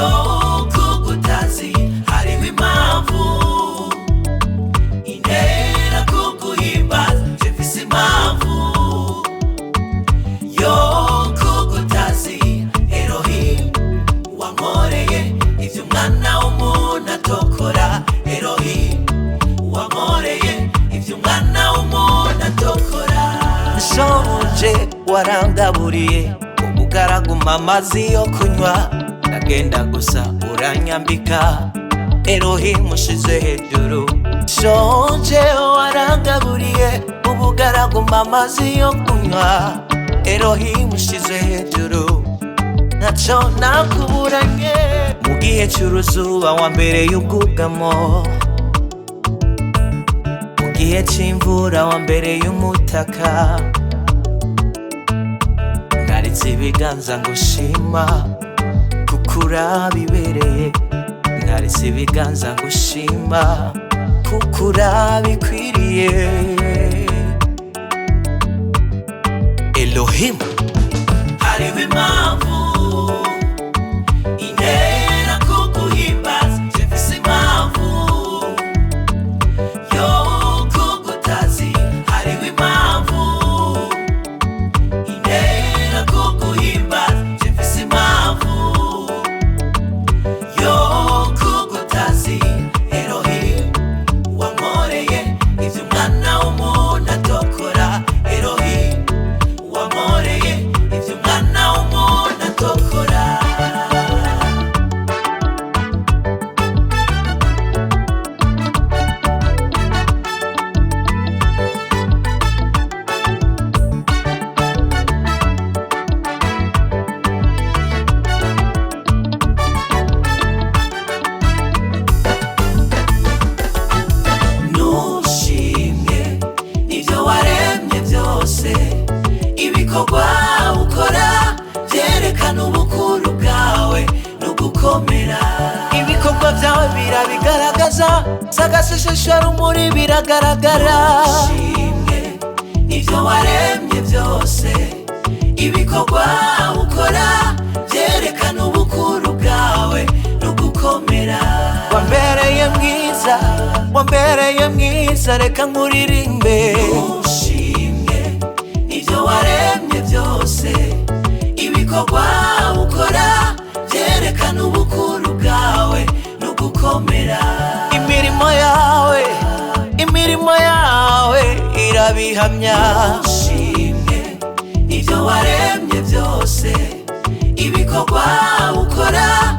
yo kugutazi hariho impamvu intera kuguhimbaza mfise impamvu yo kugutazi Elohim wankoreye ivyo umwana w'umuntu atokora Elohim wankoreye ivyo umwana w'umuntu atokora nshonje warangaburiye ubugaraguma amazi yo kunywa ndagenda gusa uranyambika Elohim ushize hejuru nshonje warangaburiye ubugaraguma amazi yo kunywa Elohim ushize hejuru naco nakuburanye mu gihe c'uruzuba wa mbere y'ubwugamo mu gihe c'imvura wa mbere y'umutaka naritse ibiganza ngushima kuko urabibereye naritse ibiganza ngushima kuko urabikwiriye Elohim hariho impamvu intera kuguhimbaza mfise impamvu yo kugutazi hariho impamvu intera kuguhimbaza mfise impamvu yo kugutazi Elohim wankoreye ivyo umwana w'umuntu atokora Elohim wankoreye ivyo umwana w'umuntu atokora nushimye nivyo waremye vyose ibikorwa ukora vyerekana ubukuru bwawe no gukomera ibikorwa vyawe birabigaragaza sagashishesha rumuri biragaragara nushimye nivyo waremye vyose ibikorwa ukora vyerekana ubukuru bwawe no gukomera wambereye mwiza wambereye mwiza reka nkuririmbe nushimye nivyo waremye vyose ibikorwa ukora vyerekana ubukuru bwawe no gukomera imirimo yawe irabihamya nushimye nivyo waremye vyose ibikorwa ukora